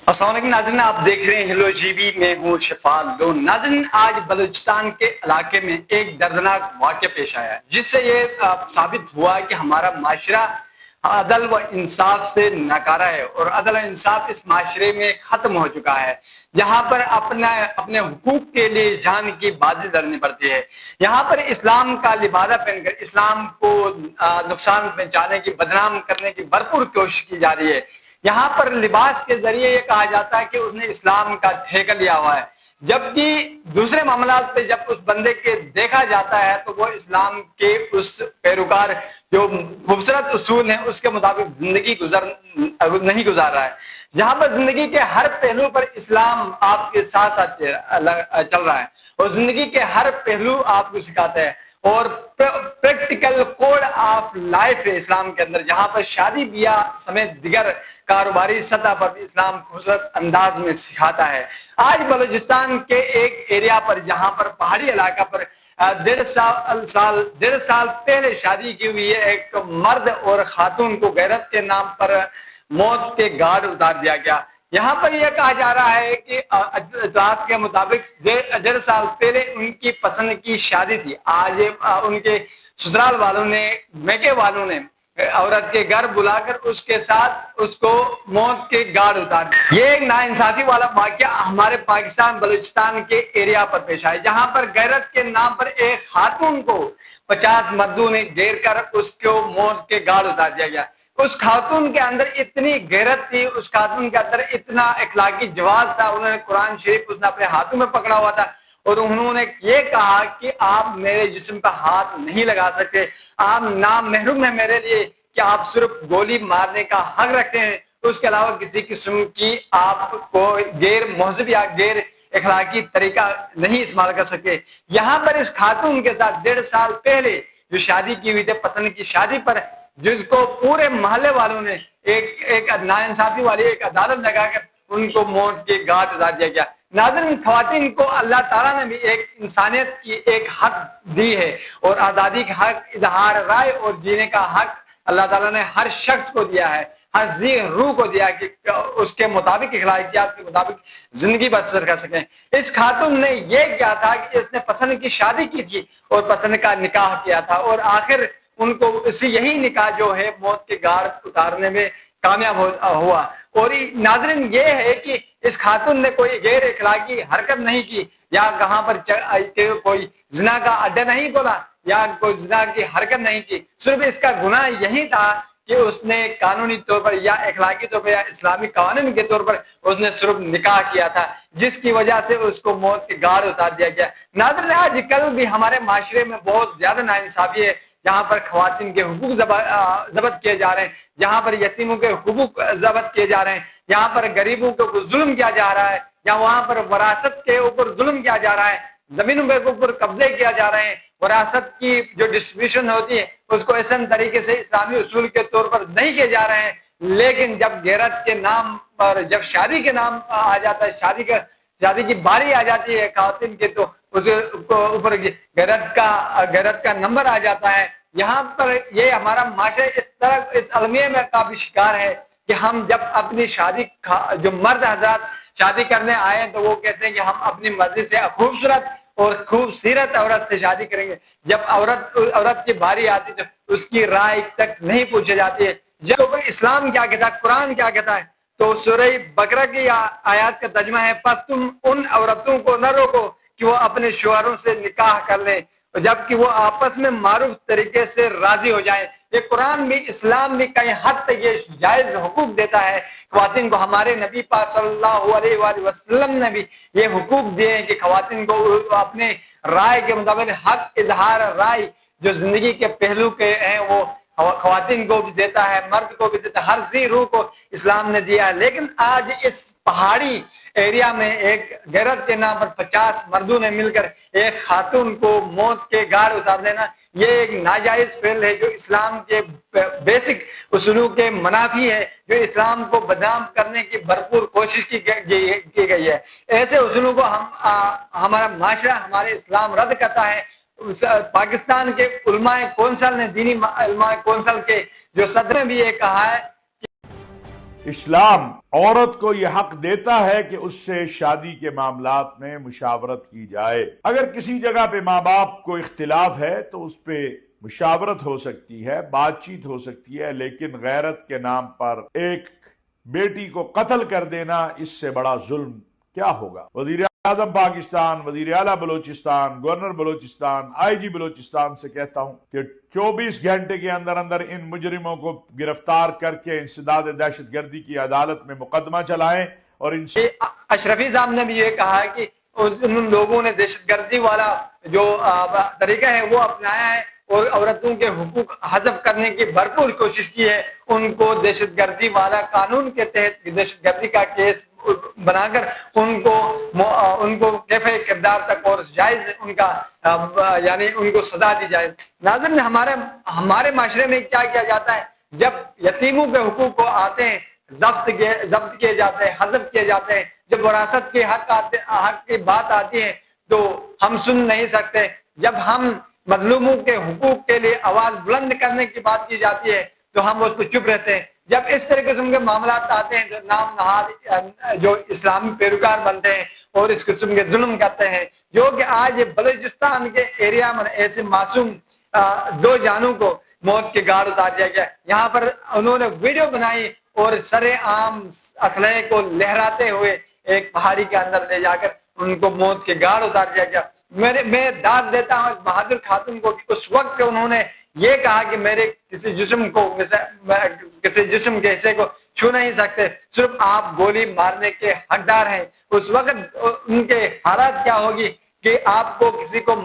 السلام علیکم ناظرین، آپ دیکھ رہے ہیں ہیلو جی بی، میں ہوں شفال لون۔ ناظرین، آج بلوچستان کے علاقے میں ایک دردناک واقعہ پیش آیا جس سے یہ ثابت ہوا کہ ہمارا معاشرہ عدل و انصاف سے ناکارہ ہے اور عدل و انصاف اس معاشرے میں ختم ہو چکا ہے، جہاں پر اپنے حقوق کے لیے جان کی بازی لڑنی پڑتی ہے۔ یہاں پر اسلام کا لبادہ پہن کر اسلام کو نقصان پہنچانے کی، بدنام کرنے کی بھرپور کوشش کی جا رہی ہے۔ یہاں پر لباس کے ذریعے یہ کہا جاتا ہے کہ اس نے اسلام کا ٹھیکہ لیا ہوا ہے، جبکہ دوسرے معاملات پہ جب اس بندے کے دیکھا جاتا ہے تو وہ اسلام کے اس پیروکار جو خوبصورت اصول ہیں اس کے مطابق زندگی نہیں گزار رہا ہے، جہاں پر زندگی کے ہر پہلو پر اسلام آپ کے ساتھ ساتھ چل رہا ہے اور زندگی کے ہر پہلو آپ کو سکھاتا ہے اور پریکٹیکل کوڈ آف لائف ہے اسلام کے اندر، جہاں پر شادی بیاہ سمیت دیگر کاروباری سطح پر بھی اسلام خوبصورت انداز میں سکھاتا ہے۔ آج بلوچستان کے ایک ایریا پر، جہاں پر پہاڑی علاقہ پر 1.5 سال پہلے شادی کی ہوئی ہے، ایک مرد اور خاتون کو غیرت کے نام پر موت کے گھاٹ اتار دیا گیا۔ یہاں پر یہ کہا جا رہا ہے کہ اطلاعات کے مطابق 1.5 سال پہلے ان کی پسند کی شادی تھی۔ آج ان کے سسرال والوں نے، میکے والوں نے عورت کے گھر بلا کر اس کے ساتھ اس کو موت کے گھاٹ اتار دیا۔ یہ ایک ناانصافی والا واقعہ ہمارے پاکستان بلوچستان کے ایریا پر پیش آیا، جہاں پر غیرت کے نام پر ایک خاتون کو 50 مردوں نے گھیر کر اس کو موت کے گھاٹ اتار دیا گیا۔ اس خاتون کے اندر اتنی غیرت تھی، اس خاتون کے اندر اتنا اخلاقی جواز تھا، انہوں نے قرآن شریف اس نے اپنے ہاتھوں میں پکڑا ہوا تھا اور انہوں نے یہ کہا کہ آپ میرے جسم پر ہاتھ نہیں لگا سکتے، آپ نامحرم ہیں میرے لیے کہ آپ صرف گولی مارنے کا حق رکھتے ہیں، اس کے علاوہ کسی قسم کی آپ کو غیر مہذب یا غیر اخلاقی طریقہ نہیں استعمال کر سکتے۔ یہاں پر اس خاتون کے ساتھ 1.5 سال پہلے جو شادی کی ہوئی تھی، پسند کی شادی پر، جس کو پورے محلے والوں نے ایک ناانصافی والی ایک عدالت لگا کر ان کو موت کے گھاٹ اتار دیا گیا۔ ناظرین، خواتین کو اللہ تعالیٰ نے بھی ایک انسانیت کی ایک حق دی ہے اور آزادی کا حق، اظہار رائے اور جینے کا حق اللہ تعالیٰ نے ہر شخص کو دیا ہے، ہر ذی روح کو دیا کہ اس کے مطابق، اخلاقیات کے مطابق زندگی بسر کر سکیں۔ اس خاتون نے یہ کیا تھا کہ اس نے پسند کی شادی کی تھی اور پسند کا نکاح کیا تھا اور آخر ان کو یہی نکاح جو ہے موت کے گھاٹ اتارنے میں کامیاب ہوا۔ اور ناظرین، یہ ہے کہ اس خاتون نے کوئی غیر اخلاقی حرکت نہیں کی، یا کہاں پر کوئی زنا کا اڈا نہیں کھولا یا کوئی زنا کی حرکت نہیں کی، صرف اس کا گناہ یہی تھا کہ اس نے قانونی طور پر یا اخلاقی طور پر یا اسلامی قوانین کے طور پر اس نے صرف نکاح کیا تھا، جس کی وجہ سے اس کو موت کے گھاٹ اتار دیا گیا۔ ناظرین، آج کل بھی ہمارے معاشرے میں بہت زیادہ ناانصافی ہے، جہاں پر خواتین کے حقوق ضبط کیے جا رہے ہیں، جہاں پر یتیموں کے حقوق ضبط کیے جا رہے ہیں، یہاں پر غریبوں کے اوپر ظلم کیا جا رہا ہے، یا وہاں پر وراثت کے اوپر ظلم کیا جا رہا ہے، زمینوں کے اوپر قبضے کیا جا رہے ہیں، وراثت کی جو ڈسٹریبیوشن ہوتی ہے اس کو احسن طریقے سے اسلامی اصول کے طور پر نہیں کیے جا رہے ہیں۔ لیکن جب غیرت کے نام پر، جب شادی کے نام آ جاتا ہے، شادی کی باری آ جاتی ہے خواتین کے، تو اس اوپر غیرت کا نمبر آ جاتا ہے۔ یہاں پر یہ ہمارا معاشرہ اس طرح اس المیہ میں کافی شکار ہے کہ ہم جب اپنی شادی، جو مرد حضرات شادی کرنے آئے تو وہ کہتے ہیں کہ ہم اپنی مرضی سے خوبصورت اور خوبصورت عورت سے شادی کریں گے، جب عورت کی باری آتی تو اس کی رائے تک نہیں پوچھی جاتی ہے۔ جب اسلام کیا کہتا ہے، قرآن کیا کہتا ہے، تو سورہ بقرہ کی آیات کا ترجمہ ہے، پس تم ان عورتوں کو نہ روکو کہ وہ اپنے شوہروں سے نکاح کر لیں جبکہ وہ آپس میں معروف طریقے سے راضی ہو جائیں۔ یہ قرآن بھی، اسلام بھی کئی حد تک یہ جائز حقوق دیتا ہے خواتین کو۔ ہمارے نبی پاک صلی اللہ علیہ وآلہ وسلم نے بھی یہ حقوق دیے ہیں کہ خواتین کو اپنے رائے کے مطابق حق اظہار رائے جو زندگی کے پہلو کے ہیں وہ خواتین کو بھی دیتا ہے، مرد کو بھی دیتا ہے، ہر ذی روح کو اسلام نے دیا ہے۔ لیکن آج اس پہاڑی ایریا میں ایک غیرت کے نام پر 50 مردوں نے مل کر ایک خاتون کو موت کے گھاٹ اتار دینا، یہ ایک ناجائز فعل ہے جو اسلام کے بیسک اصولوں کے منافی ہے، جو اسلام کو بدنام کرنے کی بھرپور کوشش کی گئی ہے۔ ایسے اصولوں کو ہمارا معاشرہ، ہمارے اسلام رد کرتا ہے۔ پاکستان کے علماء کونسل نے، دینی علماء کونسل کے جو صدر نے بھی یہ کہا ہے اسلام عورت کو یہ حق دیتا ہے کہ اس سے شادی کے معاملات میں مشاورت کی جائے. اگر کسی جگہ پہ ماں باپ کو اختلاف ہے تو اس پہ مشاورت ہو سکتی ہے، بات چیت ہو سکتی ہے، لیکن غیرت کے نام پر ایک بیٹی کو قتل کر دینا، اس سے بڑا ظلم کیا ہوگا؟ وزیر اعظم پاکستان، وزیر اعلیٰ بلوچستان، گورنر بلوچستان، آئی جی بلوچستان سے کہتا ہوں کہ 24 گھنٹے کے اندر اندر ان مجرموں کو گرفتار کر کے انسداد دہشت گردی کی عدالت میں مقدمہ چلائیں اور ان سے اشرفی صاحب نے بھی یہ کہا ہے کہ ان لوگوں نے دہشت گردی والا جو طریقہ ہے وہ اپنایا ہے اور عورتوں کے حقوق حذف کرنے کی بھرپور کوشش کی ہے. ان کو دہشت گردی والا قانون کے تحت دہشت گردی کا کیس بنا کر ان کو کیفے کردار تک اور جائز ان کا یعنی ان کو سزا دی جائے. ناظرین، ہمارے معاشرے میں کیا کیا جاتا ہے؟ جب یتیموں کے حقوق کو آتے ہیں ضبط کیے جاتے ہیں، حذف کیے جاتے ہیں، جب وراثت کے حق کی بات آتی ہے تو ہم سن نہیں سکتے. جب ہم مظلوموں کے حقوق کے لیے آواز بلند کرنے کی بات کی جاتی ہے تو ہم اس پہ چپ رہتے ہیں. جب اس طرح قسم کے معاملات آتے ہیں جو نام نہاد جو اسلامی پیروکار بنتے ہیں اور اس قسم کے ظلم کرتے ہیں، جو کہ آج بلوچستان کے ایریا میں ایسے معصوم 2 جانوں کو موت کے گھاٹ اتار دیا گیا. یہاں پر انہوں نے ویڈیو بنائی اور سر عام اسلحے کو لہراتے ہوئے ایک پہاڑی کے اندر لے جا کر ان کو موت کے گھاٹ اتار دیا گیا. میں داد دیتا ہوں بہادر خاتون کو کہ اس وقت انہوں نے یہ کہا کہ میرے کسی جسم کے حصے کو چھو نہیں سکتے، صرف آپ گولی مارنے کے حقدار ہیں. اس وقت ان کے حالات کیا ہوگی کہ آپ کو کسی کو